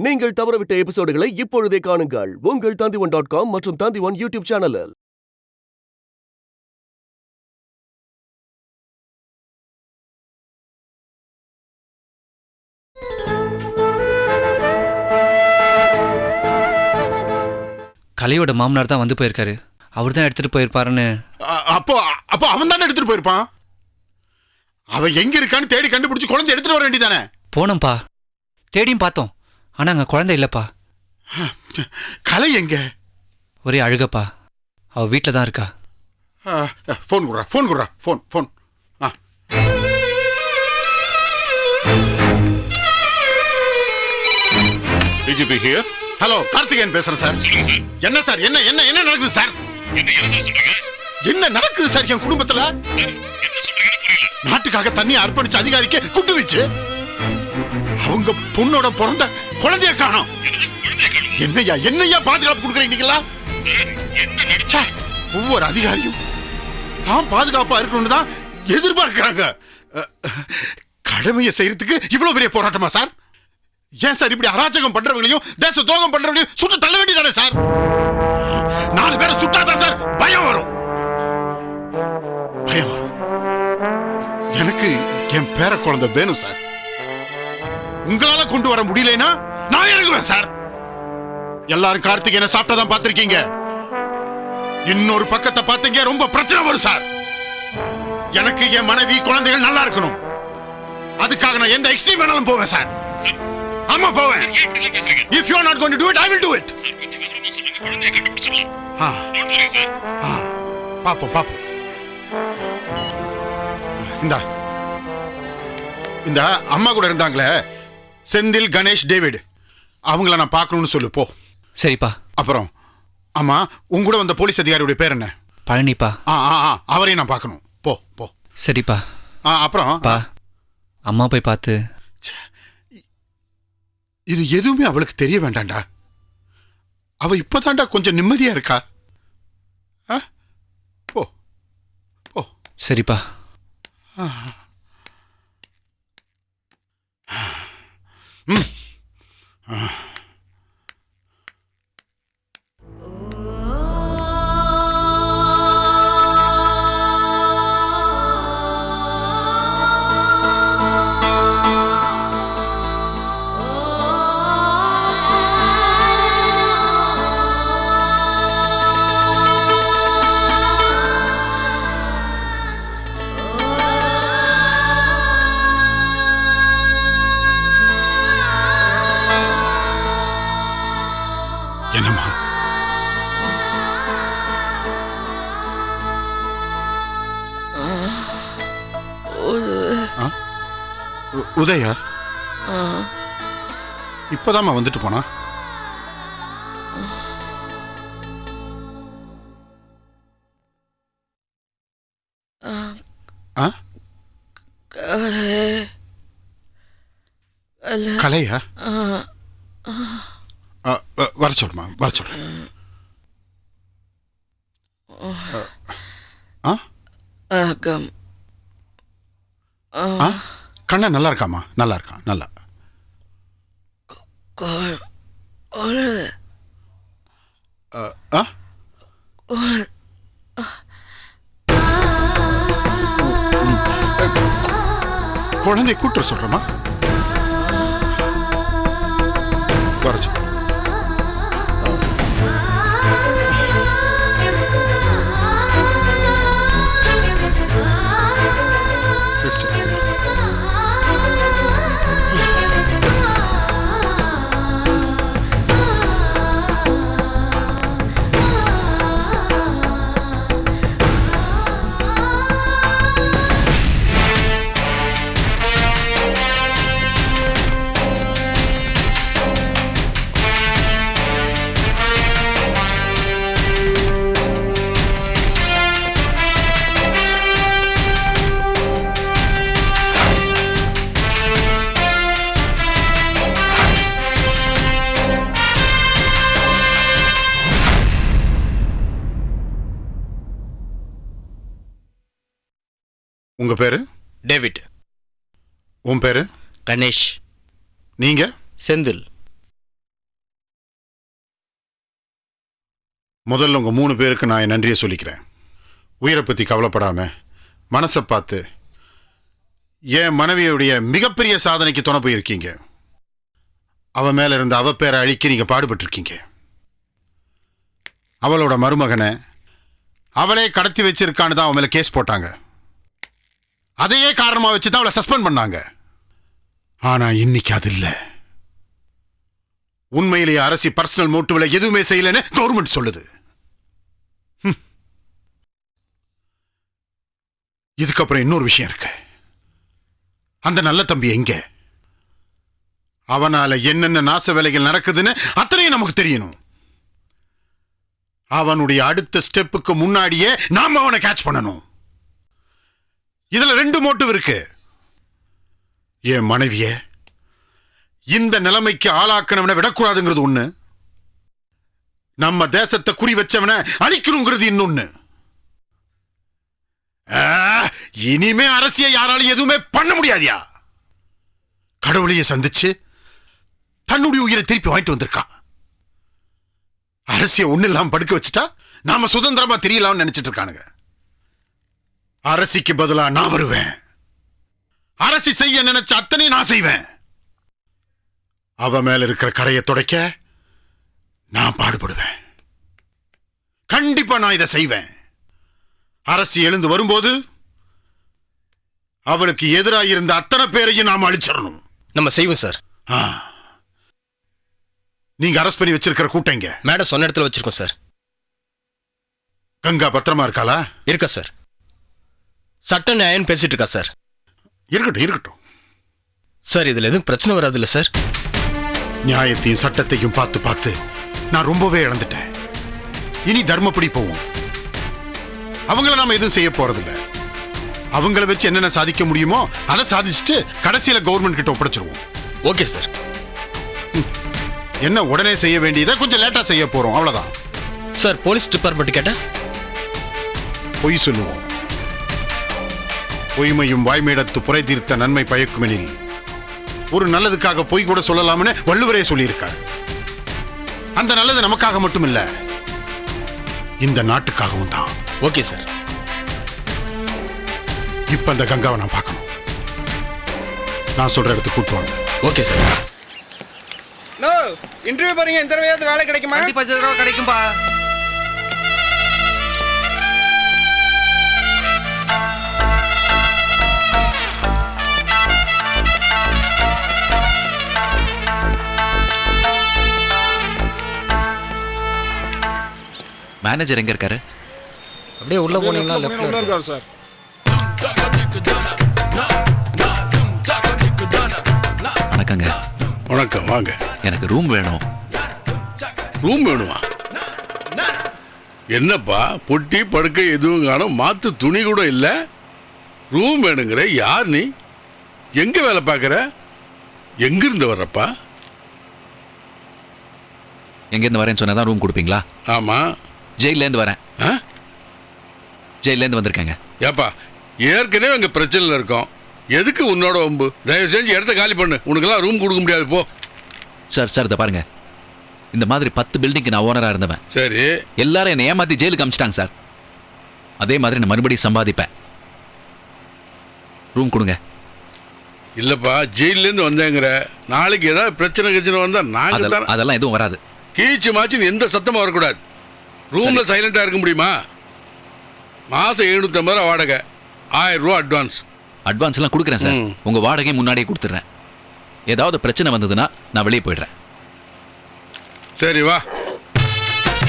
நீங்கள் தவறவிட்ட எபிசோடுகளை இப்பொழுதே காணுங்கள் உங்கள் Tandivan.com மற்றும் Tandivan யூடியூப் சேனலில். கலையோட மாமனார் தான் வந்து போயிருக்காரு. அவர் தான் எடுத்துட்டு போயிருப்பாருன்னு. அப்போ அவன் தானே எடுத்துட்டு போயிருப்பான். அவன் எங்க இருக்கான்னு தேடி கண்டுபிடிச்சு குழந்தை எடுத்துட்டு வர வேண்டியதானே. போனோம்ப்பா, தேடியும் பார்த்தோம். ஆனா அங்க குழந்தை இல்லப்பா. கலை எங்க? ஒரே அழுகப்பா. அவ வீட்டில தான் இருக்கா. ஃபோன் குடுறா. Phone. DGP here. Hello, Karthikeyan பேசுறேன் சார். என்ன சார்? என்ன நடக்குது சார்? என்ன நடக்குது சார் என் குடும்பத்துல? நாட்டுக்காக தண்ணி அர்ப்பணிச்ச அதிகாரிக்கு குண்டு வச்சு அவங்க பொண்ணோட பிறந்த குழந்தைய காணோம். என்னையா பாதுகாப்பு கொடுக்குறீங்களா? ஒவ்வொரு அதிகாரியும் தான் பாதுகாப்பா இருக்கணும்னு தான் எதிர்பார்க்கிறாங்க. கடமையை செய்யறதுக்கு இவ்வளவு பெரிய போராட்டமா சார்? ஏன் சார் இப்படி அராஜகம் பண்றவங்களையும் தேச துரோகம் பண்றவங்களையும் சுட்டு தள்ள வேண்டியதானே சார்? 4 பேரை சுட்டாதான் சார் பயம் வரும். எனக்கு என் பேர குழந்தை வேணும் சார். உங்களால கொண்டு வர முடியலனா நான் இறங்குவேன் சார். எல்லாரும் கார்த்திகேயனை சாப்பிட்டா தான் பார்த்திருக்கீங்க. இன்னொரு பக்கத்தை பார்த்தீங்க ரொம்ப பிரச்சனை வரும் சார். எனக்கு என் மனைவி குழந்தைகள் நல்லா இருக்கணும். அதுக்காக நான் எந்த எக்ஸ்ட்ரீம் வேணாலும் போவேன் சார். ஆமா போவேன். If you are not going to do it, I will do it. பாப்போம். இந்த அம்மா கூட இருந்தாங்களே, செந்தில், கணேஷ், டேவிட், அவங்கள நான் பார்க்கணும்னு சொல்லு போ. சரிப்பா. அப்புறம் அம்மா உங்க கூட வந்த போலீஸ் அதிகாரியுடைய பேர் என்ன? பழனிப்பா. அவரையும் நான் பார்க்கணும். போ. சரிப்பா. அப்புறம் அம்மா போய் பார்த்து. இது எதுவுமே அவளுக்கு தெரிய வேண்டாம்டா. அவ இப்பதான்டா கொஞ்சம் நிம்மதியா இருக்கா. போ. சரிப்பா. என்னம்மா? உதயா இப்பதாம்மா வந்துட்டு போனா. கலையா? வர சொல்றேன். கண்ணா நல்லா இருக்காமா? நல்லா இருக்கான். நல்லா குழந்தை கூட்டுற சொல்றமா? வர சொல். உங்க பேரு? டேவிட். உன் பேரு? கணேஷ். நீங்க? செந்தில். முதல்ல உங்க 3 பேருக்கு நான் என் நன்றியை சொல்லிக்கிறேன். உயிரை பத்தி கவலைப்படாம மனசை பார்த்து என் மனைவியுடைய மிகப்பெரிய சாதனைக்கு துணை போயிருக்கீங்க. அவ மேல இருந்த அவ பேரை அழிக்க நீங்க பாடுபட்டு இருக்கீங்க. அவளோட மருமகனை அவளே கடத்தி வச்சிருக்கான்னு தான் அவன் மேல கேஸ் போட்டாங்க. அதையே காரணமா வச்சுதான் அவளை சஸ்பெண்ட் பண்ணாங்க. ஆனா இன்னைக்கு அது இல்ல. உண்மையிலேயே அரசி பர்சனல் மோட்டிவ்ல எதுவுமே செய்யலன்னு கவர்மெண்ட் சொல்லுது. இதுக்கப்புறம் இன்னொரு விஷயம் இருக்கு. அந்த நல்ல தம்பி எங்க? அவனால என்னென்ன நாச வேலைகள் நடக்குதுன்னு அத்தனையும் நமக்கு தெரியணும். அவனுடைய அடுத்த ஸ்டெப்புக்கு முன்னாடியே நாம அவனை கேட்ச் பண்ணணும். இதுல 2 மோட்டிவ் இருக்கு. என் மனைவிய இந்த நிலைமைக்கு ஆளாக்கணவனை விடக்கூடாதுங்கிறது ஒண்ணு, நம்ம தேசத்தை குறி வச்சவனை அழிக்கணுங்கிறது இன்னொன்னு. இனிமே அரசியை யாராலும் எதுவுமே பண்ண முடியாதியா? கடவுளையே சந்திச்சு தன்னுடைய உயிரை திருப்பி வாங்கிட்டு வந்திருக்கான். அரசியை ஒண்ணு இல்லாம படுக்க வச்சுட்டா நாம சுதந்திரமா தெரியலாம்னு நினைச்சிட்டு இருக்கானுங்க. அரசிக்கு பதிலா நான் வருவேன். அரசி செய்ய நினைச்ச அத்தனை நான் செய்வேன். அவ மேல இருக்கிற கரையை துடைக்க நான் பாடுபடுவேன். கண்டிப்பா நான் இதை செய்வேன். அரசி எழுந்து வரும்போது அவளுக்கு எதிராக இருந்த அத்தனை பேரையும் நாம அழிச்சிடணும். நம்ம செய்வோம் சார். நீங்க அரெஸ்ட் பண்ணி வச்சிருக்கிற கூட்டம் இங்க மேடம் சொன்ன இடத்துல வச்சிருக்கோம் சார். கங்கா பத்திரமா இருக்காளா? இருக்கா சார். சட்ட நியாயம் பேசிட்டு இருக்கா சார். இருக்கட்டும் இருக்கட்டும் சார். இதுல எதுவும் பிரச்சனை வராது இல்ல சார்? நியாயத்தையும் சட்டத்தையும் பார்த்து பார்த்து நான் ரொம்பவே இழந்துட்டேன். இனி தர்மப்படி போவோம். அவங்கள நாம எதுவும் செய்ய போறதில்ல. அவங்கள வச்சு என்னென்ன சாதிக்க முடியுமோ அதை சாதிச்சுட்டு கடைசியில கவர்மெண்ட் கிட்ட ஒப்படைச்சிருவோம். Okay sir. என்ன உடனே செய்ய வேண்டியதை கொஞ்சம் லேட்டா செய்ய போறோம், அவ்வளவுதான். சார் போலீஸ் டிபார்ட்மெண்ட் கேட்டா பொய் சொல்லுவோம். பொய்மையும் வாய்மேடத்து புரை தீர்த்த நன்மை பயக்குமெனில் ஒரு நல்லதுக்காக பொய் கூட சொல்லலாம்னு வள்ளுவரே சொல்லியிருக்கார். அந்த நல்லது நமக்காக மட்டும் இல்ல, இந்த நாட்டுக்காகவும் தான். Okay sir. இப்ப அந்த கங்காவை நான் பார்க்கணும். நான் சொல்ற இடத்துக்கு கூட்டு வாங்க. Okay sir. நோ இன்டர்வியூ பாருங்க. இந்த தடவையாவது வேலை கிடைக்குமா? கண்டிப்பா இந்த தடவை கிடைக்கும்பா. மேனேஜர் எங்க இருக்காரு? அப்படியே உள்ள போனீங்கன்னா லெஃப்ட்ல இருக்காரு சார். வணக்கங்க. வணக்கம், வாங்க. எனக்கு ரூம் வேணும். ரூம் வேணுமா? என்னப்பா பொட்டி படுக்கை எதுவும் காணும், மாத்து துணி கூட இல்ல, ரூம் வேணுங்கிற? யார் நீ? எங்க வேலை பார்க்குற? எங்கிருந்து வர்றப்பா? எங்கேருந்து வரேன்னு சொன்னாதான் ரூம் கொடுப்பீங்களா? ஆமா. ஜெயிலேருந்து வரேன். ஜெயிலேருந்து வந்திருக்கேங்க. ஏப்பா ஏற்கனவே அங்கே பிரச்சனையில் இருக்கோம், எதுக்கு உன்னோட வம்பு? தயவு செஞ்சு இடத்த காலி பண்ணு. உனக்கெல்லாம் ரூம் கொடுக்க முடியாது, போ. சார் இதை பாருங்க. இந்த மாதிரி 10 பில்டிங்க்கு நான் ஓனராக இருந்தவன். சரி. எல்லாரும் என்னை ஏமாற்றி ஜெயிலுக்கு அமிச்சிட்டாங்க சார். அதே மாதிரி நான் மறுபடியும் சம்பாதிப்பேன். ரூம் கொடுங்க. இல்லப்பா, ஜெயிலேருந்து வந்தேங்கிற, நாளைக்கு ஏதாவது பிரச்சனை வந்தா நாங்க அதெல்லாம் எதுவும் வராது. கீச்சு மாச்சுன்னு எந்த சத்தமும் வரக்கூடாது. ரூம்ல சைலண்டா இருக்க முடியுமா? மாசம் 750 ரூபா வாடகை, 1000 ரூபா அட்வான்ஸ். அட்வான்ஸ்லாம் கொடுக்குறேன் சார். உங்க வாடகை முன்னாடியே கொடுத்துட்றேன். ஏதாவது பிரச்சனை வந்ததுன்னா நான் வெளியே போயிடுறேன். சரி வா,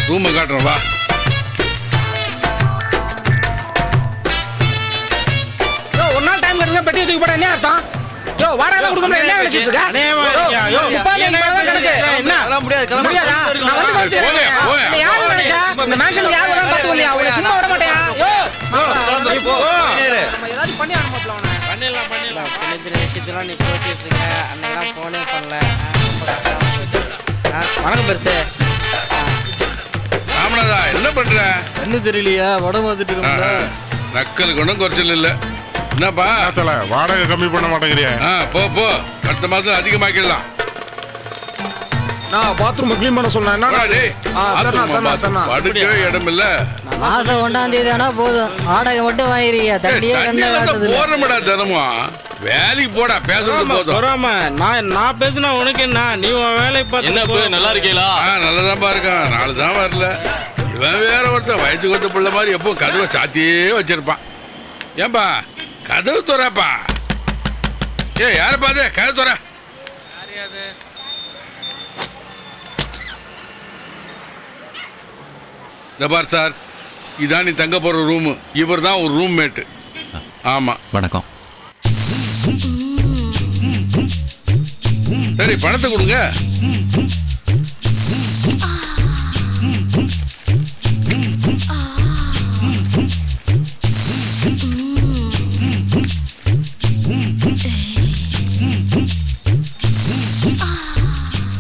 ரூமை காட்டுறேன், வா. ஒரு நாள் டைம் கட்டுங்க, பெட்டி தூக்கி போட என்ன அர்த்தம்? யோ வாடகை கொடுக்க முடியாது, என்ன நினைச்சிட்டு இருக்க? யோ முப்பாதி கணக்கு என்ன முடியாதா? நான் வந்து கழிச்சிடுறேன். யாரு நினைச்சா இந்த மேன்ஷனுக்கு யார் வரான்னு பார்த்து இல்லையா? அவளை சும்மா விட மாட்டேயா? யோ ஏதாவது பண்ணி ஆரம்பிப்பல அவனை. பண்ணிடலாம். சின்ன விஷயத்தெல்லாம் நீ பேசிட்டு இருக்க. அன்னைக்கெல்லாம் போனே பண்ணல. வணக்கம் பெருசு. ராமநாதா, என்ன பண்ற? என்ன தெரியலையா? வட வந்துட்டு இருக்கோம்ல. நக்கலுக்கு ஒன்றும் குறைச்சல் இல்லை. என்னப்பா வாடகை கம்மி பண்ண மாட்டேங்கிறியா? போ அடுத்த மாதம் அதிகமாக்கிடலாம். நான் பாத்ரூம் க்ளீன் பண்ண சொன்னேன் என்ன டேய், சரிண்ணா படுக்க இடம் இல்ல. மாசம் 1ஆம் தேதி ஆனா போதும் வாடகை மட்டும் வாங்கிருக்கியா தண்ணியே கண்ணை காட்டுது போறமடா தினமும் வேலைக்கு போடா பேசுறது போதும். நான் பேசுனா உனக்கு என்ன நீ உன் வேலையை பார்த்து என்ன நல்லா இருக்கீங்களா? நல்லதாப்பா இருக்கான். நாலு தான் வரல. இவன் வேற ஒருத்தன் வயசுக்கு ஒருத்த பிள்ளை மாதிரி எப்போ கதவை சாத்தியே வச்சிருப்பான். ஏன்பா கதவு துறப்பா. யாரப்பா அது கதவு துற. இந்த பார் சார், இதான் நீ தங்க போற ரூமு. இவர் தான் ஒரு ரூம் மேட்டு. ஆமா வணக்கம். சரி பணத்தை கொடுங்க.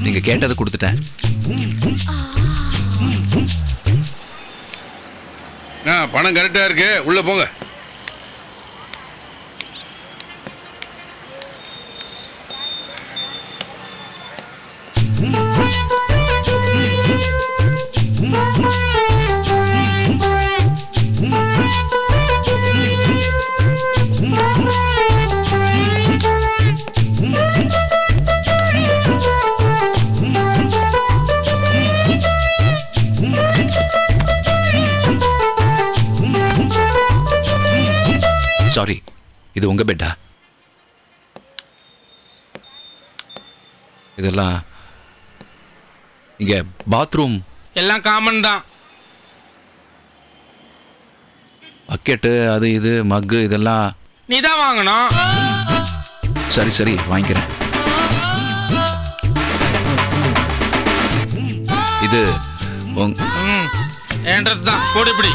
நீங்க கேட்டதை கொடுத்துட்டேன். பணம் கரெக்டா இருக்கு, உள்ள போங்க. சாரி, இது உங்க பெட்டா? இதெல்லாம் இங்க பாத்ரூம் எல்லாம் காமன் தான். பக்கெட்டு அது இது மக்கு இதெல்லாம் நீ தான் வாங்கணும். சரி சரி வாங்கிக்கிறேன். இது என் ட்ரெஸ் தான் போடு இப்படி.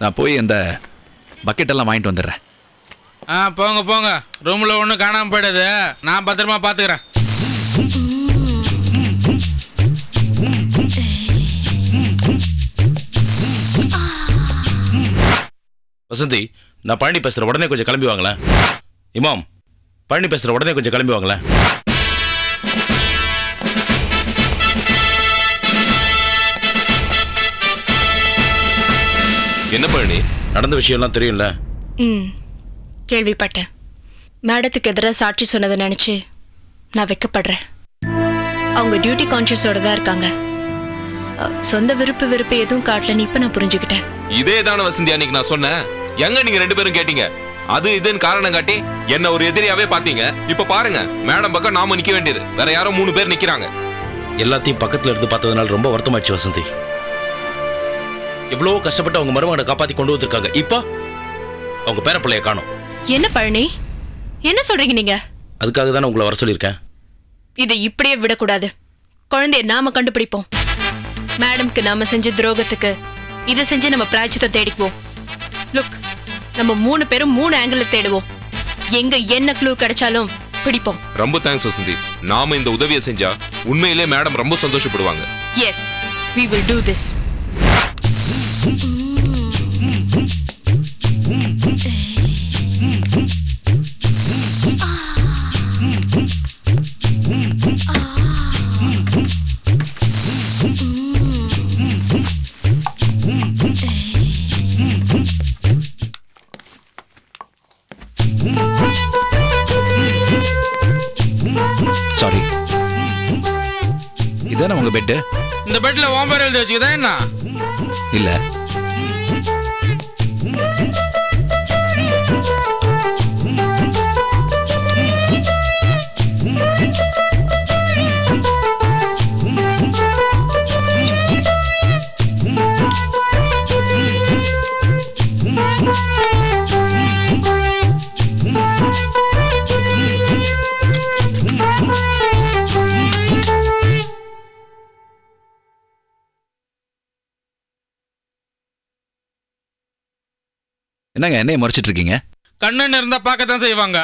நான் போய் இந்த பக்கெட்டெல்லாம் வாங்கிட்டு வந்துடுறேன். போங்க போங்க, ரூம்ல ஒன்றும் காணாம போயிடுது. நான் பத்திரமா பாத்துக்கிறேன். வசந்தி, நான் பழனி பேசுற உடனே கொஞ்சம் கிளம்பி வாங்களேன். இமாம், பழனி பேசுற உடனே கொஞ்சம் கிளம்பி வாங்களேன். என்ன பழனி, நடந்த விஷயம்லாம் தெரியும்ல? கேள்விப்பட்டேன். மேடத்துக்கு எதிராக சாட்சி சொன்னதை நினைச்சு நான் வெக்கப்படுறேன். அவங்க டியூட்டி கான்ஷியஸோட தான் இருக்காங்க. சொந்த விருப்பு எதுவும் காட்டலன்னு இப்ப நான் புரிஞ்சுக்கிட்டேன். இதே தான வசந்தி அன்னைக்கு நான் சொன்னேன். எங்க நீங்க 2 பேரும் கேட்டீங்க? அது இதுன்னு காரணம் காட்டி என்ன ஒரு எதிரியாவே பாத்தீங்க. இப்ப பாருங்க, மேடம் பக்கம் நாம நிக்க வேண்டியது வேற யாரோ 3 பேர் நிக்கிறாங்க. எல்லாத்தையும் பக்கத்துல இருந்து பார்த்ததுனால ரொம்ப வருத்தமாயிடுச்சு வசந்தி. எவ்வளவு கஷ்டப்பட்டு அவங்க மருமகனை காப்பாத்தி கொண்டு வந்திருக்காங்க. இப்போ அவங்க பேர பிள்ளைய காணோம். என்ன பழனி, என்ன சொல்றீங்க நீங்க? அதுக்காக தானே உங்களை வர சொல்லியிருக்கேன். இதை இப்படியே விடக்கூடாது. குழந்தைய நாம கண்டுபிடிப்போம். மேடம்க்கு நாம செஞ்ச துரோகத்துக்கு இதை செஞ்சு நம்ம பிராய்ச்சித்தை தேடிக்குவோம். லுக், நம்ம 3 பேரும் 3 ஆங்கிள் தேடுவோம். எங்க என்ன க்ளூ கிடைச்சாலும் பிடிப்போம். ரொம்ப தேங்க்ஸ் வசந்தி. நாம இந்த உதவியை செஞ்சா உண்மையிலே மேடம் ரொம்ப சந்தோஷப்படுவாங்க. Yes, we will do this. Sorry, இதானே உங்க பெட்டு? இந்த பெட்ல உன் பேர் எழுதி வச்சுக்கதா என்ன? இல்ல, என்னங்க என்னைய மறைச்சிட்டு இருக்கீங்க? கண்ணன் இருந்தா பார்க்கத்தான் செய்வாங்க.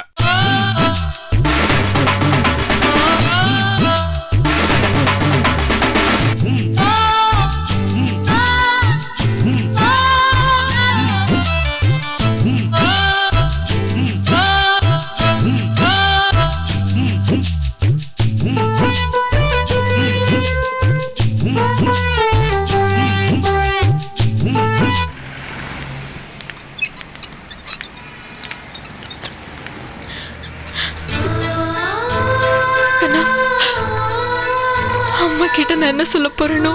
கிட்ட நான் என்ன சொல்ல போறேனோ.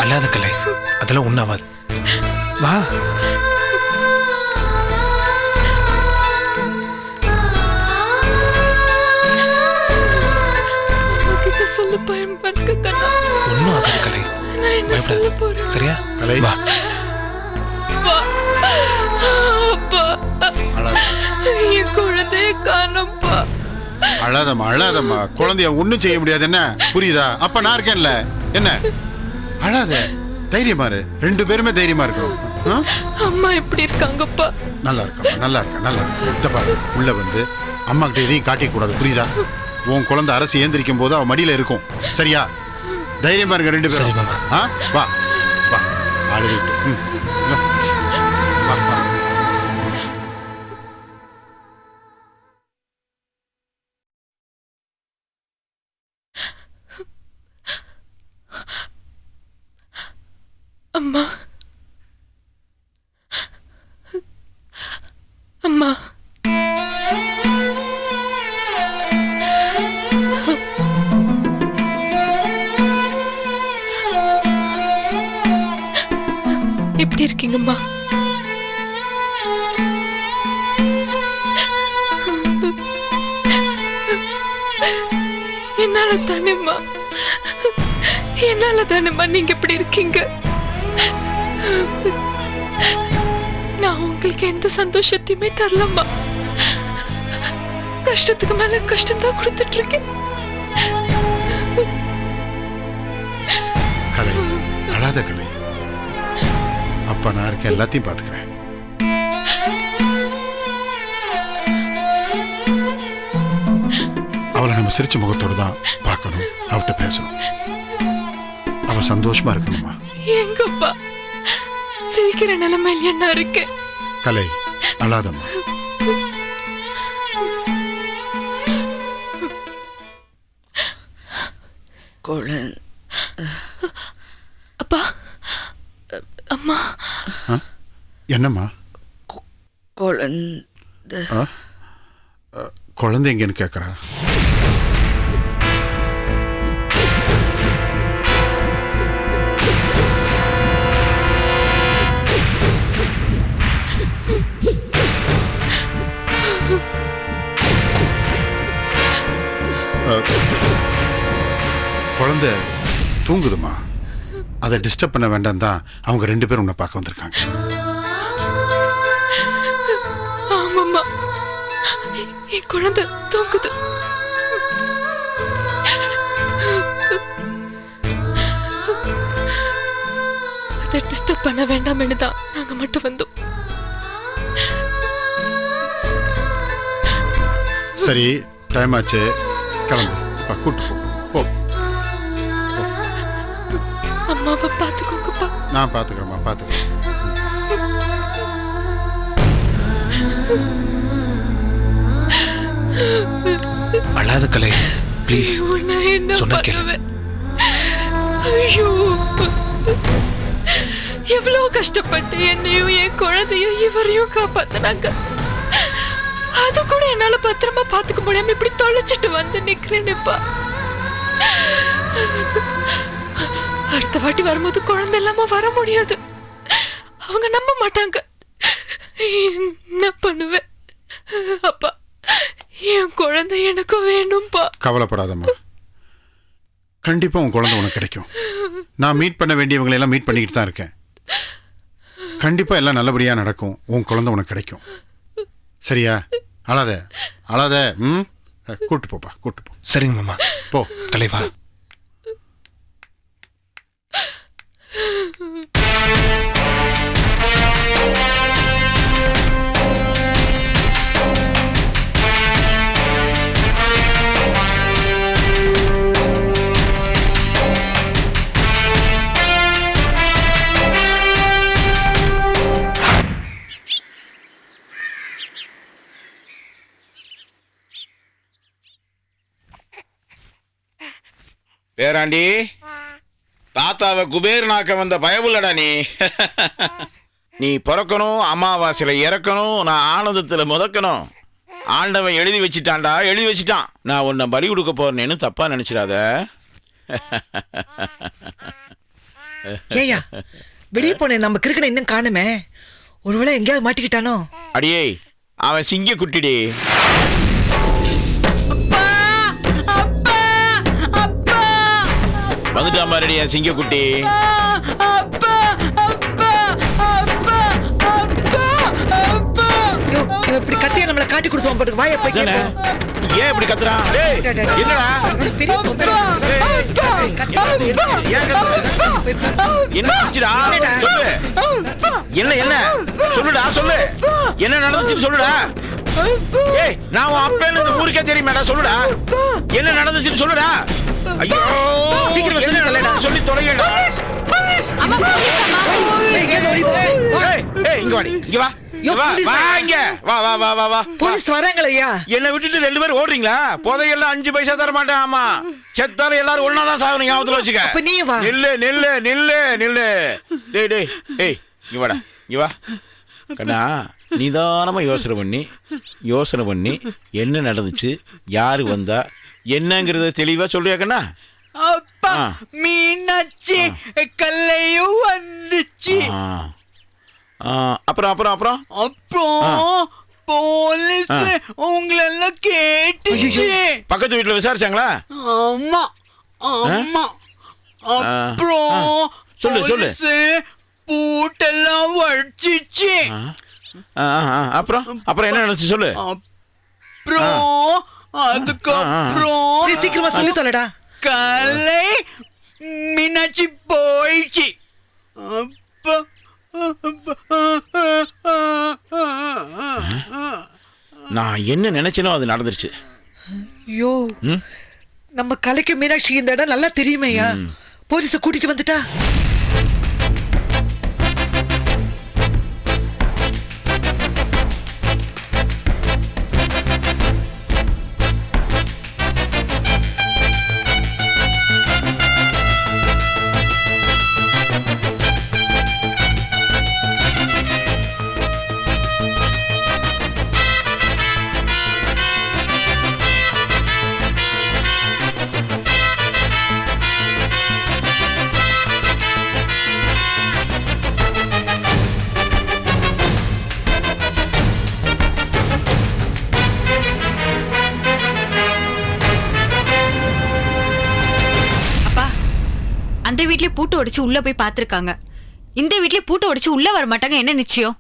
அல்லாத கலை, அதெல்லாம் ஒண்ணாவாது. வா. சொல்ல பயமா இருக்கு கண்ணா. ஒண்ணும் ஆகாது கலை. நான் என்ன சொல்ல போறேன்? சரியா கலை? வா. அப்பா, என் குழந்தைய காணோம்ப்பா. அழாதம்மா அழாதம்மா, குழந்தைய ஒண்ணும் செய்ய முடியாது. என்ன புரியுதா? அப்ப நான் இருக்கேன்ல. என்ன அழாத, தைரியமா இரு. 2 பேருமே தைரியமா இருக்கணும். அம்மா எப்படி இருக்காங்கப்பா? நல்லா இருக்கா, நல்லா இருக்கா, நல்லா இருக்கா. இந்த பாரு, உள்ள வந்து அம்மா கிட்ட எதையும் காட்டிக்க கூடாது, புரியுதா? உன் குழந்தை அரசு ஏந்திரிக்கும் போது அவ மடியில இருக்கும். சரியா? தைரியமா இருங்க 2 பேரும். வா வா, ஆடுவிட்டு. வா வா. அம்மா, அம்மா, எப்படி இருக்கீங்கம்மா? என்னால தானேம்மா, என்னால தானேம்மா நீங்க இப்படி இருக்கீங்க. நான் உங்களுக்கு எந்த சந்தோஷத்தையுமே தரலம்மா. கஷ்டத்துக்கு மேல கஷ்டம் தான் கொடுத்துட்டு இருக்கேன். கலை, அழாத கலை. அப்பா நான் இருக்கேன், எல்லாத்தையும் பாத்துக்கிறேன். அவளை நம்ம சிரிச்ச முகத்தோடு தான் பார்க்கணும், அவட்ட பேசணும். அவ சந்தோஷமா இருக்கணுமா? எங்கப்பா சிரிக்கிற நிலைமையில் என்ன இருக்கு? கலை, அழாதம்மா. அப்பா, அம்மா. என்னம்மா? குழந்தை எங்கன்னு கேக்குறா. குழந்தை தூங்குதுமா, அதை டிஸ்டர்ப் பண்ண வேண்டாம் தான் அவங்க 2 பேரும் உன்னை பார்க்க வந்திருக்காங்க. ஆமாம்மா, என் குழந்தை தூங்குது. அதை டிஸ்டர்ப் பண்ண வேண்டாம்னு தான் நாங்க மட்டும் வந்தோம். சரி, டைம் ஆச்சு, கிளம்பு. கூட்டு போ. அம்மாவை பார்த்துக்கோங்கப்பா. நான் பார்த்துக்கிறேம்மா, பார்த்துக்கிறேன். அழாத கலை, ப்ளீஸ். நான் என்ன சொன்னா கேளு. பண்ணுவேன்? ஐயோ, எவ்வளவு கஷ்டப்பட்டு என்னையும் என் குழந்தையும் இவரையும் காப்பாத்தினாங்க. அது கூட என்னால பத்திரமா பாத்துக்க முடியாம இப்படி தொலைச்சிட்டு வந்து நிக்கிறேன்ப்பா. அடுத்த வாட்டி வரும்போது குழந்தை இல்லாம வர முடியாது. அவங்க நம்ப மாட்டாங்க. என்ன பண்ணுவேன்? அப்பா, என் குழந்தை எனக்கு வேணும்பா. கவலைப்படாதம்மா, கண்டிப்பா உன் குழந்தை உனக்கு கிடைக்கும். நான் மீட் பண்ண வேண்டியவங்களை எல்லாம் மீட் பண்ணிக்கிட்டு தான் இருக்கேன். கண்டிப்பா எல்லாம் நல்லபடியா நடக்கும். உன் குழந்தை உனக்கு கிடைக்கும். சரியா? அழாத அழாத. கூட்டு போப்பா, கூட்டு போ. சரிங்க மாமா. போ கலை, வா. பேராண்டி, தாத்தாவை குபேர் நாக்க வந்த பயவுள்ளடா நீ. நீ பிறக்கணும், அமாவாசையில இறக்கணும், நான் ஆனந்தத்துல முதக்கணும். ஆண்டவன் எழுதி வச்சிட்டான்டா, எழுதி வச்சிட்டான். நான் உன்னை பலி கொடுக்க போறேன்னு தப்பா நினைச்சிடாத. ஏயா வெளியே போனேன், நம்ம கிறுக்கனை இன்னும் காணுமே. ஒருவேளை எங்கேயாவது மாட்டிக்கிட்டானோ? அடியே, அவன் சிங்க குட்டிடி. வந்துட்டான் பாருடி என் சிங்க குட்டி. இப்படி கத்தியா நம்மள காட்டி கொடுத்தோம் போட்டு வாயை போய் கேட்போம். ஏன் இப்படி கத்துறான்? டேய், என்னடா என்ன ஆச்சுடா? சொல்லு. என்ன என்ன சொல்லுடா, சொல்லு. என்ன நடந்துச்சுன்னு சொல்லுடா. ஏய், நான் உன் அப்பேன்னு இந்த ஊருக்கே தெரியுமேடா, சொல்லுடா. என்ன நடந்துச்சுன்னு சொல்லுடா. ஐயோ, சீக்கிரமா சொல்லுடா. சொல்லி தொலைங்கடா. இங்க வாடி, இங்க வா. என்ன விட்டுட்டு 2 பேரும் ஓடுறீங்களா? புதையெல்லாம் 5 பைசா தர மாட்டேன். ஆமா, செத்தாலும் எல்லாரும் ஒன்னாதான் சாகணும், ஞாபகத்துல வச்சுக்க. நில்லு நில்லு நில்லு நில்லு. டேய் டேய், ஏய் இங்க வாடா, இங்க வா. கண்ணா, நிதானமா யோசனை பண்ணி என்ன நடந்துச்சு, யாரு வந்தா என்னங்கறத தெளிவா சொல்றியா கண்ணா? அப்பா, மீனாட்சி கல்லையும் வந்துச்சு. அப்புறம் அப்புறம் அப்புறம் அப்புறம் போலீஸ் உங்களெல்லாம் கேட்டுச்சு. பக்கத்து வீட்டுல விசாரிச்சாங்களா? ஆமா ஆமா. அப்புறம் சொல்லு சொல்லு. பூட்டெல்லாம் வடிச்சிச்சு. அப்புறம் அப்புறம் என்ன நடந்துச்சு சொல்லு. அப்புறம் அதுக்கப்புறம் சீக்கிரமா சொல்லி தொலைடா. கலை மீனாட்சி போயிடுச்சு. அப்ப நான் என்ன நினைச்சேனோ அது நடந்துருச்சு. ஐயோ, நம்ம கலைக்கு மீனாட்சி இந்த இடம் நல்லா தெரியுமையா. போலீஸ கூட்டிட்டு வந்துட்டா. அந்த வீட்லயே பூட்டு உடைச்சு உள்ள போய் பாத்துருக்காங்க. இந்த வீட்லயே பூட்டு உடைச்சு உள்ள வர மாட்டாங்க, என்ன நிச்சயம்?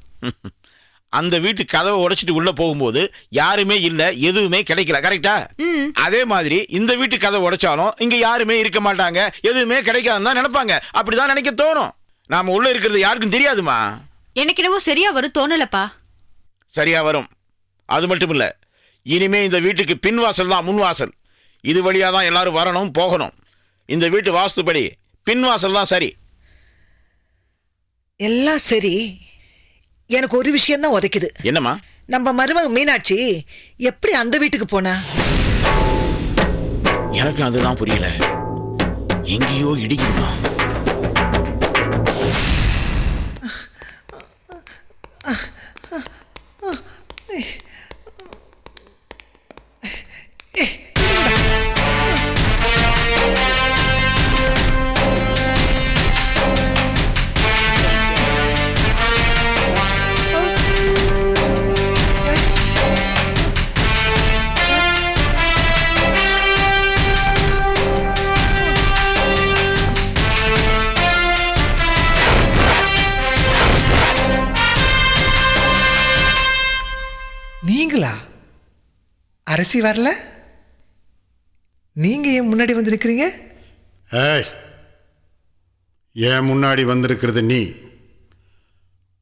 அந்த வீட்டு கதவை உடைச்சிட்டு உள்ள போகும்போது யாருமே இல்ல, எதுவுமே கிடைக்கல. கரெக்டா? அதே மாதிரி இந்த வீட்டு கதவை உடைச்சாலும் இங்க யாருமே இருக்க மாட்டாங்க, எதுவுமே கிடைக்காதுன்னு தான் நினைப்பாங்க. அப்படிதான் நினைக்க தோணும். நாம உள்ள இருக்கிறது யாருக்கும் தெரியாதுமா. எனக்கு என்னவோ சரியா வரும் தோணலப்பா. சரியா வரும். அது மட்டும் இல்ல, இனிமே இந்த வீட்டுக்கு பின்வாசல் தான் முன்வாசல். இது வழியா தான் எல்லாரும் வரணும் போகணும். இந்த வீட்டு வாஸ்துப்படி பின்வாசல் தான் சரி. எல்லாம் சரி, எனக்கு ஒரு விஷயம் தான் உதைக்குது. என்னம்மா? நம்ம மருமக மீனாட்சி எப்படி அந்த வீட்டுக்கு போனா? எனக்கு அதுதான் புரியல. எங்கேயோ இடிக்குமா? நீங்களா? அரசி வரல, நீங்க ஏன் முன்னாடி வந்து நிக்கிறீங்க? ஏய், ஏன் முன்னாடி வந்திருக்கிறது நீ,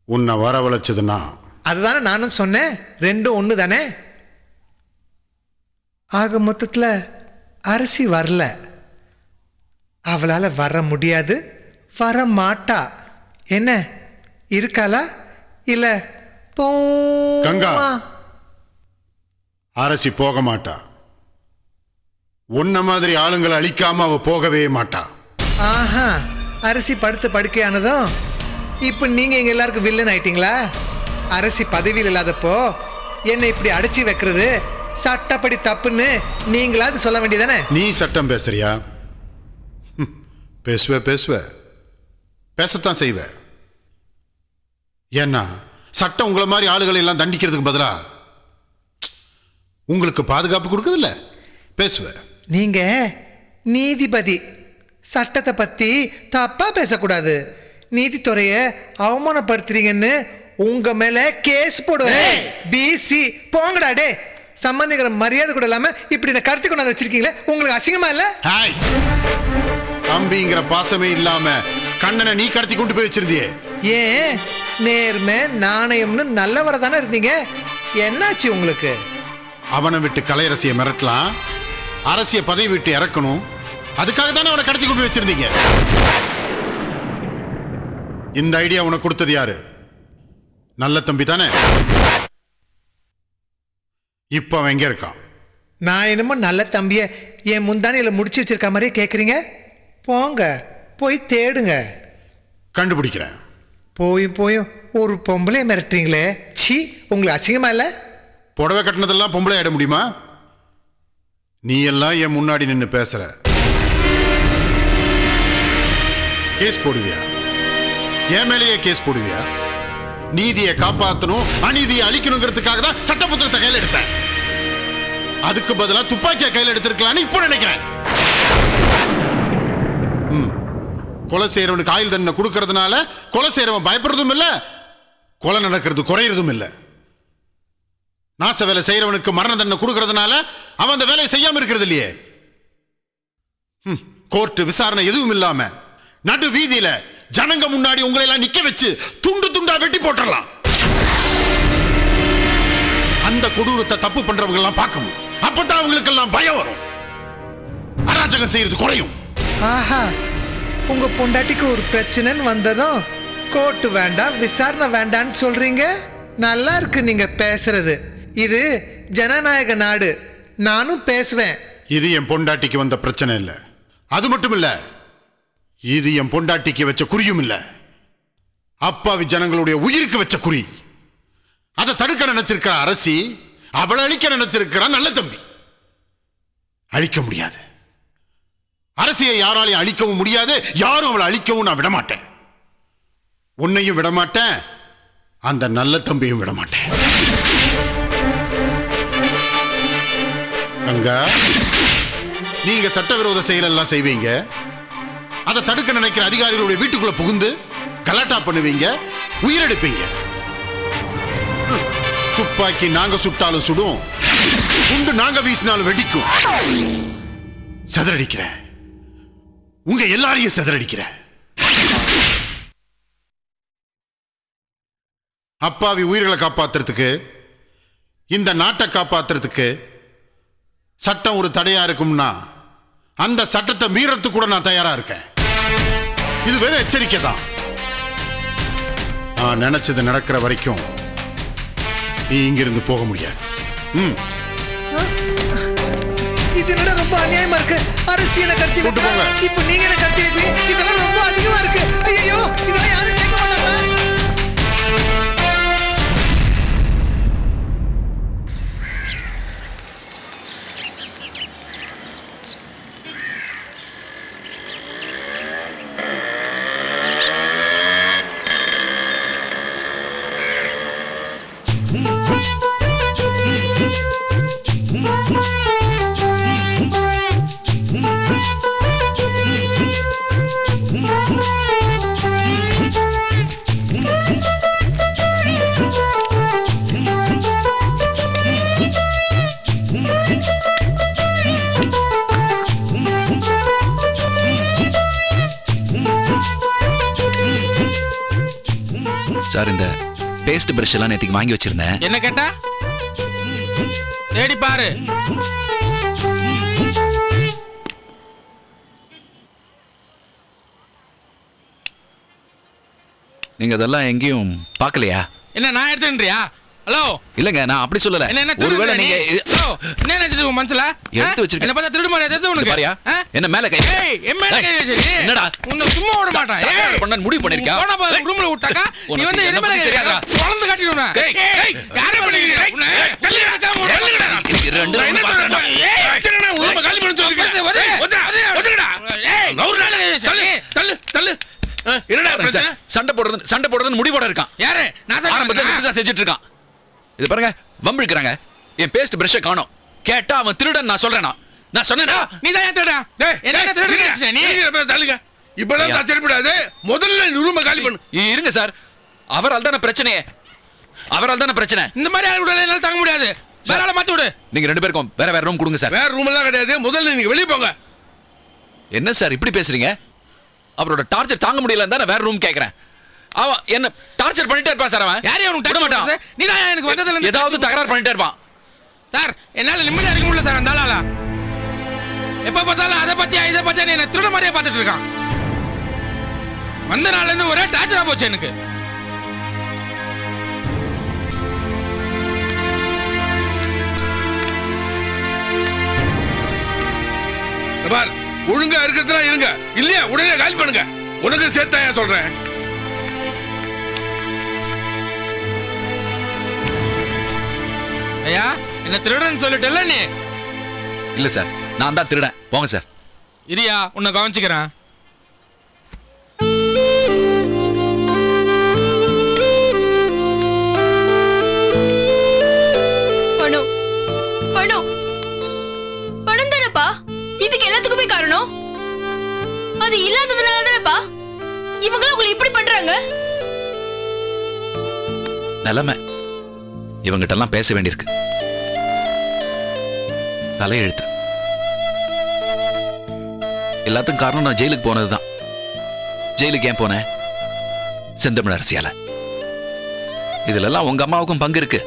உன்னை வரவழைச்சதுன்னா? அதுதானே நானும் சொன்னேன், ரெண்டும் ஒன்று தானே. ஆக மொத்தத்தில் அரசி வரல, அவளால் வர முடியாது, வர மாட்டா. என்ன இருக்காளா இல்லை கங்கா? அரசி போக மாட்டா. உன்ன மாதிரி ஆளுங்களை அழிக்காம அவ போகவே மாட்டா. ஆஹா, அரசி படுத்து படுக்கையானதும் இப்போ நீங்க எங்க எல்லாருக்கும் வில்லன் ஆயிட்டீங்களா? அரசி பதவியில் இல்லாதப்போ என்னை இப்படி அடைச்சி வைக்கிறது சட்டப்படி தப்புன்னு நீங்களாவது சொல்ல வேண்டியதானே? நீ சட்டம் பேசுறியா? பேசுவ பேசத்தான் செய்வ. ஏன்னா சட்டம் உங்களை மாதிரி ஆளுகளை எல்லாம் தண்டிக்கிறதுக்கு பதிலா உங்களுக்கு பாதுகாப்பு கொடுக்குதில்ல. பேசுவ. நீங்க நீதிபதி, சட்டத்தை பத்தி தப்பா பேசக்கூடாது. நீதித்துறைய அவமானப்படுத்துறீங்கன்னு உங்க மேல கேஸ் போடுவேன். பிசி போங்கடா டே. சம்பந்திக்கிற மரியாதை கூட இல்லாம இப்படி நான் கடத்தி கொண்டாந்து வச்சிருக்கீங்களே, உங்களுக்கு அசிங்கமா இல்ல? தம்பிங்கிற பாசமே இல்லாம கண்ணனை நீ கடத்தி கொண்டு போய் வச்சிருந்தியே. ஏன் நேர்மை நாணயம்னு நல்லவரை தானே இருந்தீங்க, என்னாச்சு உங்களுக்கு? அவனை விட்டு கலையரசியை மிரட்டலாம், அரசிய பதவி விட்டு இறக்கணும், அதுக்காக தானே அவனை கடத்தி கொண்டு வச்சிருந்தீங்க. இந்த ஐடியா உனக்கு கொடுத்தது யாரு? நல்ல தம்பி தானே. இப்ப அவன் எங்க இருக்கான்? நான் என்னமோ நல்ல தம்பிய என் முந்தானியில முடிச்சு வச்சிருக்க மாதிரியே கேக்குறீங்க. போங்க போய் தேடுங்க, கண்டுபிடிக்கிறேன். போயும் ஒரு பொம்பளை மிரட்டுறீங்களே, சி உங்களுக்கு அசிங்கமா இல்ல? புடவை கட்டினதெல்லாம் பொம்பளை ஆயிட முடியுமா? நீ எல்லாம் என் முன்னாடி நின்று பேசுற. கேஸ் போடுவியா? என் மேலேயே கேஸ் போடுவியா? நீதியை காப்பாற்றணும், அநீதியை அழிக்கணுங்கிறதுக்காக தான் சட்ட புத்தகத்தை கையில் எடுத்தேன். அதுக்கு பதிலா துப்பாக்கியை கையில் எடுத்திருக்கலான்னு இப்போ நினைக்கிறேன். கொலை செய்யறவனுக்கு ஆயுள் தண்டனை கொடுக்கறதுனால கொலை செய்யறவன் பயப்படுறதும் இல்லை, கொலை நடக்கிறது குறையறதும் இல்லை. நாச வேலை செய்யறவனுக்கு மரண தண்டனை கொடுக்கறதுனால அவன் அந்த வேலையை செய்யாம இருக்கிறது இல்லையே. கோர்ட்டு விசாரணை எதுவும் இல்லாம நடு வீதியில ஜனங்க முன்னாடி உங்களை எல்லாம் நிக்க வச்சு துண்டு துண்டா வெட்டி போட்டுடலாம். அந்த கொடூரத்தை தப்பு பண்றவங்க எல்லாம் பார்க்கணும். அப்பதான் அவங்களுக்கு எல்லாம் பயம் வரும், அராஜகம் செய்யறது குறையும். ஆஹா, உங்க பொண்டாட்டிக்கு ஒரு பிரச்சனைன்னு வந்ததும் கோர்ட்டு வேண்டாம் விசாரணை வேண்டான்னு சொல்றீங்க. நல்லா இருக்கு நீங்க பேசுறது. இது ஜனநாயக நாடு, நானும் பேசுவேன். இது என் பொண்டாட்டிக்கு வந்த பிரச்சனை இல்லை. அது மட்டும் இல்ல, இது என் பொண்டாட்டிக்கு வச்ச குறியும் இல்ல, அப்பாவி ஜனங்களுடைய உயிருக்கு வச்ச குறி. அதை தடுக்க நினைச்சிருக்கிற அரசி, அவளை அழிக்க நினைச்சிருக்கிற நல்ல தம்பி. அழிக்க முடியாது. அரசியை யாராலையும் அழிக்கவும் முடியாது, யாரும் அவளை அழிக்கவும் நான் விடமாட்டேன். உன்னையும் விடமாட்டேன், அந்த நல்ல தம்பியும் விடமாட்டேன். அங்க நீங்க சட்டவிரோத செயல் எல்லாம் செய்வீங்க, அதை தடுக்க நினைக்கிற அதிகாரிகளுடைய வீட்டுக்குள்ள புகுந்து கலாட்டா பண்ணுவீங்க, உயிரெடுப்பீங்க. துப்பாக்கி நாங்க சுட்டாலும் சுடும், குண்டு நாங்க வீசினாலும் வெடிக்கும். சதுரடிக்கிறேன், உங்க எல்லாரையும் சதுரடிக்கிறேன். அப்பாவி உயிர்களை காப்பாத்துறதுக்கு, இந்த நாட்டை காப்பாத்துறதுக்கு சட்டம் ஒரு தடையா இருக்கும்னா அந்த சட்டத்தை மீறத்துக்கு கூட நான் தயாரா இருக்கேன். இது வெறும் எச்சரிக்கை தான். நான் நினைச்சது நடக்கிற வரைக்கும் நீ இங்கிருந்து போக முடியாது. இது என்ன ரொம்ப அநியாயமா இருக்கு. அரசியலை கட்டி விட்டு போங்க. இப்போ நீங்க என்ன கட்டி வைப்பீங்க? இதெல்லாம் ரொம்ப அதிகமா இருக்கு. ஐயோ, இதெல்லாம் யாரும் கேட்க மாட்டாங்க. சார், இந்த பேஸ்ட் பிரஷ் எல்லாம் நேற்றுக்கு வாங்கி வச்சிருந்தேன். என்ன கேட்டா? தேடி பாரு. நீங்க அதெல்லாம் எங்கேயும் பார்க்கலையா? என்ன நான் எடுத்துன்றியா? ஹலோ இல்லங்க நான் அப்படி சொல்லல. என்ன ஒருவேளை நீங்க ஹலோ என்ன நினைச்சிட்டு உன் மனசுல எடுத்து வச்சிருக்க. என்ன பார்த்தா திருடு மாதிரி எது உனக்கு பாரியா என்ன மேல கை ஏய் என் மேல கை வச்சிரு. என்னடா உன்னை சும்மா விட மாட்டான். ஏய் பண்ண முடிவு பண்ணிருக்கா. போன பாரு ரூம்ல விட்டாக்கா நீ வந்து என்ன மேல தெரியாதா குழந்தை காட்டிடுவா. ஏய் யார பண்ணிக்கிறீங்க தள்ளி எடுக்காம ரெண்டு ரவுண்ட் பாத்துறேன். ஏய் அச்சறடா உள்ள காலி பண்ணி சொல்றீங்க. ஒதுடா ஏய் தள்ளு தள்ளு தள்ளு. என்னடா பிரச்சனை? சண்டை போடுறதுன்னு முடிவோட இருக்கான். யாரு நான் தான் செஞ்சுட்டு இருக்கான். இது பாருங்க வம்பு இழுக்கிறாங்க. என் பேஸ்ட் பிரஷ் காணோம். கேட்டா அவன் திருடன் நான் சொல்றேனா? நான் சொன்னேனா? நீ தான் ஏன் திருடா? என்ன திருடன் நீ? தள்ளுங்க. இப்பதான் சரிப்படாது. முதல்ல ரூமை காலி பண்ணு. இருங்க சார். அவரால் தான பிரச்சனையே. அவரால் தான பிரச்சனை. இந்த மாதிரி ஆள் விடல என்னால தாங்க முடியாது. வேற ஆளை மாத்தி விடு. நீங்க ரெண்டு பேருக்கும் வேற ரூம் கொடுங்க சார். வேற ரூம் எல்லாம் கிடையாது. முதல்ல நீங்க வெளிய போங்க. என்ன சார் இப்படி பேசுறீங்க? அவரோட டார்ச்சர் தாங்க முடியலன்னு தான் வேற ரூம் கேக்குறேன். அவன் என்ன டார்ச்சர் பண்ணிட்டே இருப்பான் சார். அவன் யாரையும் உனக்கு விட மாட்டான். நீ தான் எனக்கு வந்ததுல இருந்து ஏதாவது தகராறு பண்ணிட்டே இருப்பான். சார் என்னால நிம்மதியா இருக்க முடியல சார். அந்த ஆளால எப்ப பார்த்தாலும் அதை பத்தியா இதை பத்தியா நீ என்ன திருட மாதிரியே பார்த்துட்டு இருக்கான். வந்த நாள்ல இருந்து ஒரே டார்ச்சரா போச்சு எனக்கு. பார் ஒழுங்கா இருக்கிறதுனா இருங்க. இல்லையா உடனே காலி பண்ணுங்க. உனக்கு சேர்த்தாயா சொல்றேன். ஐயா என்ன திருடன் சொல்லிட்டல நீ? இல்ல சார் நான் தான் திருடன். போங்க சார். இரியா உன்னை கவனிச்சுக்கிறேன். பணம் பணம் பணம் தானப்பா இதுக்கு எல்லாத்துக்குமே காரணம். அது இல்லாததுனால தானப்பா இவங்க உங்களை இப்படி பண்றாங்க. நிலைமை இவங்கிட்ட எல்லாம் பேச வேண்டியிருக்கு. தலையெழுத்து. எல்லாத்துக்கும் காரணம் நான் ஜெயிலுக்கு போனதுதான். ஜெயிலுக்கு ஏன் போனேன்? செந்தமிழ் அரசியால. இதுல எல்லாம் உங்க அம்மாவுக்கும் பங்கு இருக்கு.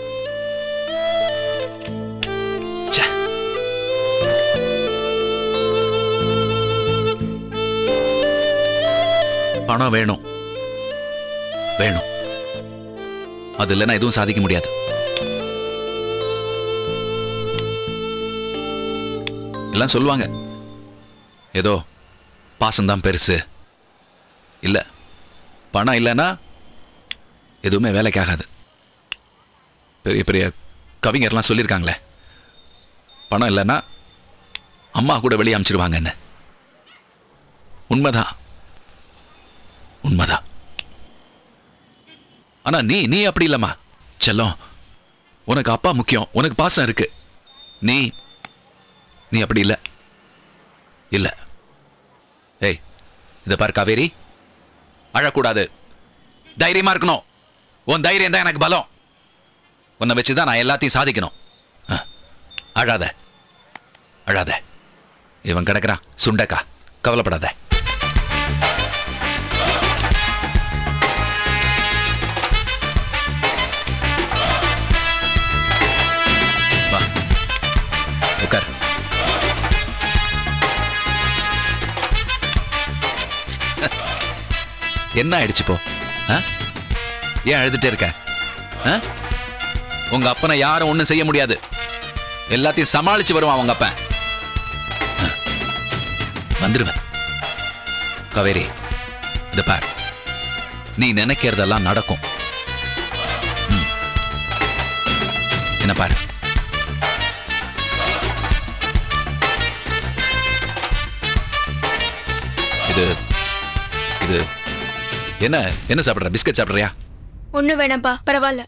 பணம் வேணும் வேணும். அது இல்லைன்னா எதுவும் சாதிக்க முடியாது. எல்லாம் சொல்லுவாங்க ஏதோ பாசம்தான் பெருசு. இல்ல பணம் இல்லைன்னா எதுவுமே வேலைக்கு ஆகாது. பெரிய பெரிய கவிஞர்லாம் சொல்லியிருக்காங்களே பணம் இல்லைன்னா அம்மா கூட வெளியே அனுப்பிச்சிருவாங்க. என்ன உண்மைதான் உண்மைதான். ஆனா நீ நீ அப்படி இல்லம்மா செல்லம். உனக்கு அப்பா முக்கியம். உனக்கு பாசம் இருக்கு. நீ நீ அப்படி இல்ல இல்ல. ஏய் இத பாரு காவேரி, அழக்கூடாது. தைரியமா இருக்கணும். உன் தைரியம் தான் எனக்கு பலம். உன்னை வச்சுதான் நான் எல்லாத்தையும் சாதிக்கணும். அழாத அழாத. இவன் கிடக்குறான் சுண்டக்கா. கவலைப்படாத. உட்கார். என்ன ஆயிடுச்சு போ? ஏன் அழுதுட்டே இருக்க? உங்க அப்பனை யாரும் ஒண்ணும் செய்ய முடியாது. எல்லாத்தையும் சமாளிச்சு வருவான் உங்க அப்பன். வந்துருவேன். காவேரி இந்த பார், நீ நினைக்கிறதெல்லாம் நடக்கும். என்ன பாரு, இது இது என்ன என்ன சாப்பிடுற? பிஸ்கட் சாப்பிடுறியா? ஒண்ணு வேணாம்பா, பரவாயில்ல.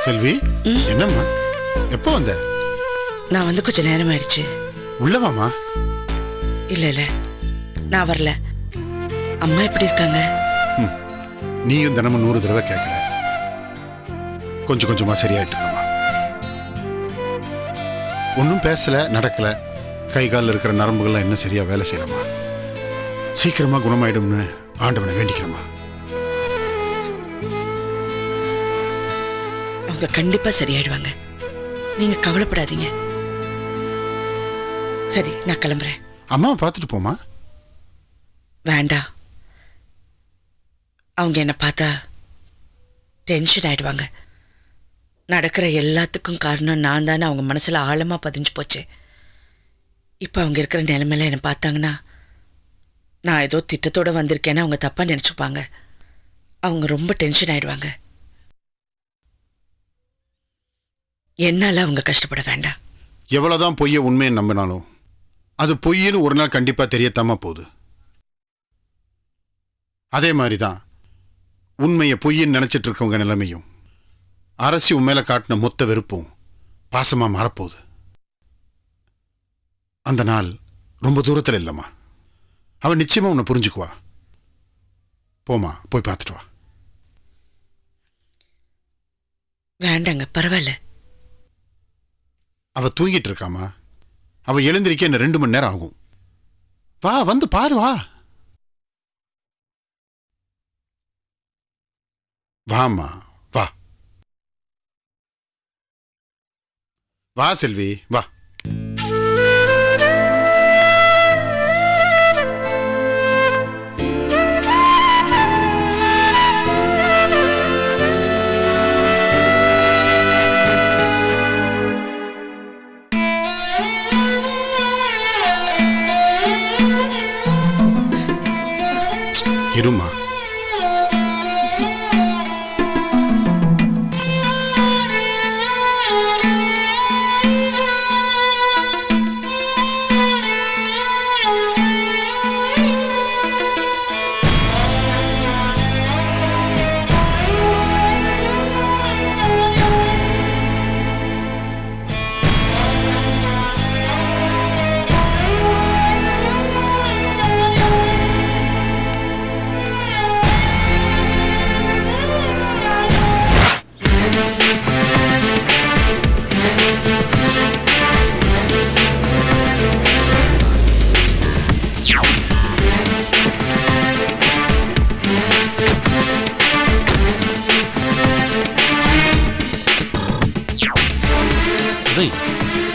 செல்வி, என்னம்மா எப்போ வந்த? நான் வந்து கொஞ்ச நேரம் ஆயிடுச்சு. உள்ளவாமா? இல்ல இல்ல நான் வரல. அம்மா எப்படி இருக்காங்க? நீயும் தினமும் 100 தடவை கேட்கற. கொஞ்சம் கொஞ்சமா சரியாயிட்டு இருக்கமா. ஒன்னும் பேசல, நடக்கல. கை காலில் இருக்கிற நரம்புகள்லாம் இன்னும் சரியா வேலை செய்யலாமா. சீக்கிரமா குணமாயிடும்னு ஆண்டவனை வேண்டிக்கிறோமா. அவங்க கண்டிப்பா சரியாயிடுவாங்க. நீங்க கவலைப்படாதீங்க. சரி, நான் கிளம்புறேன். அம்மாவை பார்த்துட்டு போமா. வேண்டாம், அவங்க என்ன பார்த்தா டென்ஷன் ஆயிடுவாங்க. நடக்கிற எல்லாத்துக்கும் காரணம் நான் தானே அவங்க மனசுல ஆழமா பதிஞ்சு போச்சு. இப்ப அவங்க இருக்கிற நிலைமையில என்ன பார்த்தாங்கன்னா நான் ஏதோ திட்டத்தோட வந்திருக்கேன்னு அவங்க தப்பா நினைச்சுப்பாங்க. அவங்க ரொம்ப டென்ஷன் ஆயிடுவாங்க. என்னால அவங்க கஷ்டப்பட வேண்டாம். எவ்வளவுதான் பொய்ய உண்மையை நம்பினாலும் அது பொய்ன்னு ஒரு நாள் கண்டிப்பா தெரியத்தாம போகுது. அதே மாதிரிதான் உண்மையை பொய்ன்னு நினைச்சிட்டு இருக்கவங்க நிலைமையும் அரசி உண்மையில காட்டின மொத்த வெறுப்பும் பாசமா மாறப்போகுது. அந்த நாள் ரொம்ப தூரத்தில் இல்லம்மா. அவன் நிச்சயமா உன்னை புரிஞ்சுக்குவா. போமா, போய் பார்த்துட்டு வா. வேண்டாங்க, பரவாயில்ல. அவ தூங்கிட்டு இருக்காமா. அவ எழுந்திருக்க என்ன 2 மணி நேரம் ஆகும். வா, வந்து பாரு. வா வாமா, வா வா செல்வி, வா. இருமா.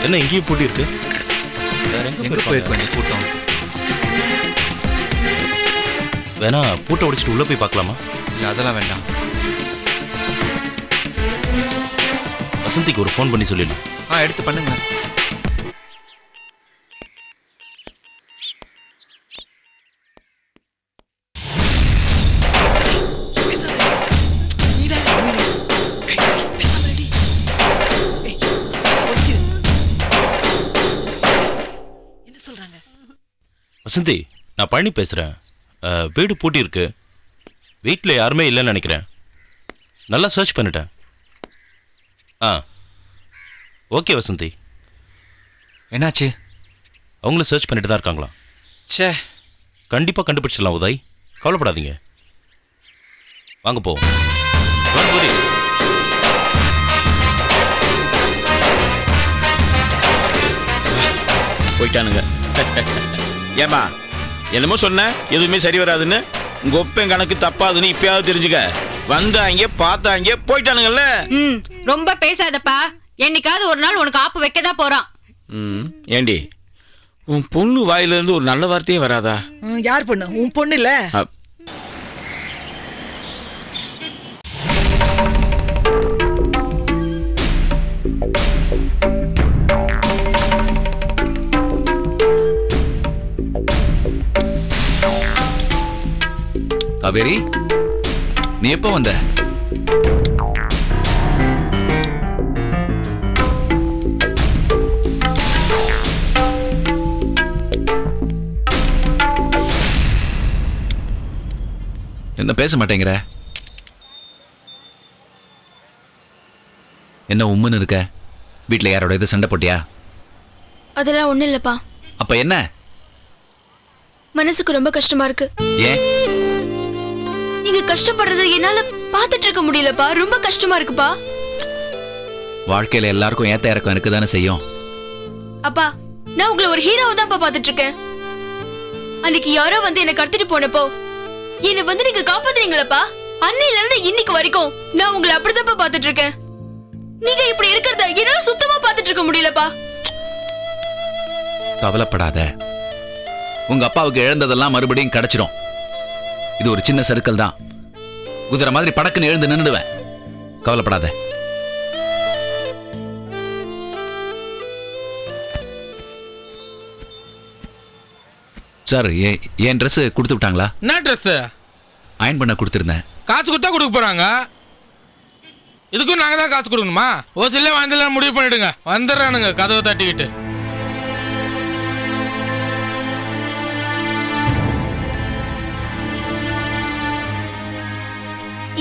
என்ன எங்கேயும் பூட்டி இருக்கு? எங்க போயிருக்க கூட்டம்? வேணா பூட்டை உடைச்சிட்டு உள்ள போய் பார்க்கலாமா? இல்ல, அதெல்லாம் வேண்டாம். வசந்திக்கு ஒரு ஃபோன் பண்ணி சொல்லிடு. எடுத்து பண்ணுங்க. வசந்தி, நான் பழனி பேசுகிறேன். வீடு பூட்டி இருக்கு. வீட்டில் யாருமே இல்லைன்னு நினைக்கிறேன். நல்லா சர்ச் பண்ணிட்டேன். ஓகே வசந்தி. என்னாச்சு? அவங்களும் சர்ச் பண்ணிட்டு தான் இருக்காங்களா? சே, கண்டிப்பாக கண்டுபிடிச்சிடலாம் உதய், கவலைப்படாதீங்க. வாங்க போவோம். போயிட்டானுங்க. ஏமா, என்னமோ சொன்ன எதுவுமே சரி வராதுன்னு. உங்க ஒப்பன் கணக்கு தப்பாதுன்னு இப்பயாவது தெரிஞ்சுக்க. வந்தாங்க, பார்த்தாங்க, போயிட்டானுங்கல்ல. ரொம்ப பேசாதப்பா. என்னைக்காவது ஒரு நாள் உனக்கு ஆப்பு வைக்கதான் போறான். ஏண்டி, உன் பொண்ணு வாயில இருந்து ஒரு நல்ல வார்த்தையே வராதா? யார் பொண்ணு? உன் பொண்ணு இல்ல. காவேரி, நீ எப்போ வந்த? என்ன பேச மாட்டேங்கிற? என்ன உம்முன்னு இருக்க? வீட்டில் யாரோட இது சண்டை போட்டியா? அதெல்லாம் ஒண்ணும் இல்லப்பா. அப்ப என்ன? மனசுக்கு ரொம்ப கஷ்டமா இருக்கு. ஏன்? நீங்க கஷ்டப்படுறது என்னால பாத்துட்டு இருக்க முடியலப்பா. ரொம்ப கஷ்டமா இருக்குப்பா. வாழ்க்கையில எல்லாருக்கும் ஏத்த இறக்கம் இருக்குதானே செய்யும். அப்பா, நான் உங்களை ஒரு ஹீரோவை தான் பாத்துட்டு இருக்கேன். அன்னைக்கு யாரோ வந்து என்ன கடத்திட்டு போனப்போ என்ன வந்து நீங்க காப்பாத்துறீங்களப்பா. அன்னையில இருந்து இன்னைக்கு வரைக்கும் நான் உங்களை அப்படிதான் பாத்துட்டு இருக்கேன். நீங்க இப்படி இருக்கிறத என்னால சுத்தமா பார்த்துட்டு இருக்க முடியலப்பா. கவலைப்படாத, உங்க அப்பாவுக்கு இழந்ததெல்லாம் மறுபடியும் கிடைச்சிடும். இது ஒரு சின்ன சர்க்கிள் தான். குதிரை மாதிரி படக்குன்னு எழுந்து நின்னுடுவேன். கவலைப்படாத. சார், என் ட்ரெஸ் கொடுத்து விட்டாங்களா? என்ன ட்ரெஸ்? அயன் பண்ண கொடுத்துருந்தேன். காசு கொடுத்தா கொடுக்க போறாங்க. இதுக்கும் நாங்க தான் காசு கொடுக்கணுமா? ஓசில வாங்கல முடிவு பண்ணிடுங்க. வந்துடுறானுங்க கதவை தட்டிக்கிட்டு.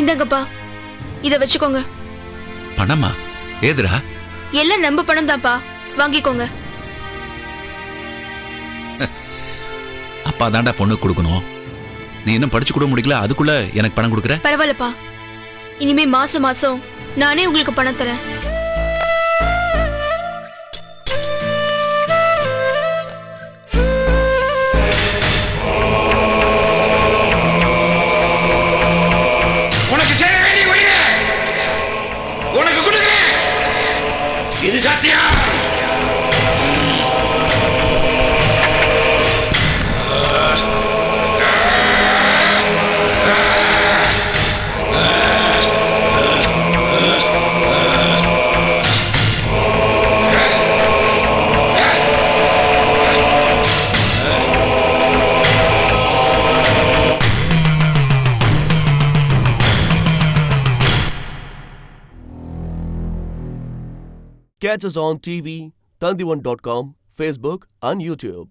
இந்தங்கப்பா, இத வச்சுக்கோங்க. பணமா? ஏதுரா? எல்லாம் நம்ம பணம் தான்ப்பா, வாங்கிக்கோங்க. அப்பா தாண்டா பொண்ணு கொடுக்கணும். நீ இன்னும் படிச்சு கூட முடிக்கல, அதுக்குள்ள எனக்கு பணம் கொடுக்குற? பரவாயில்லப்பா, இனிமே மாசம் மாசம் நானே உங்களுக்கு பணம் தரேன். உனக்கு சேர வேண்டிய வழிய உனக்கு கொடுக்கிறேன். இது சத்தியம். Catch us on TV, Tandivan.com, Facebook and YouTube.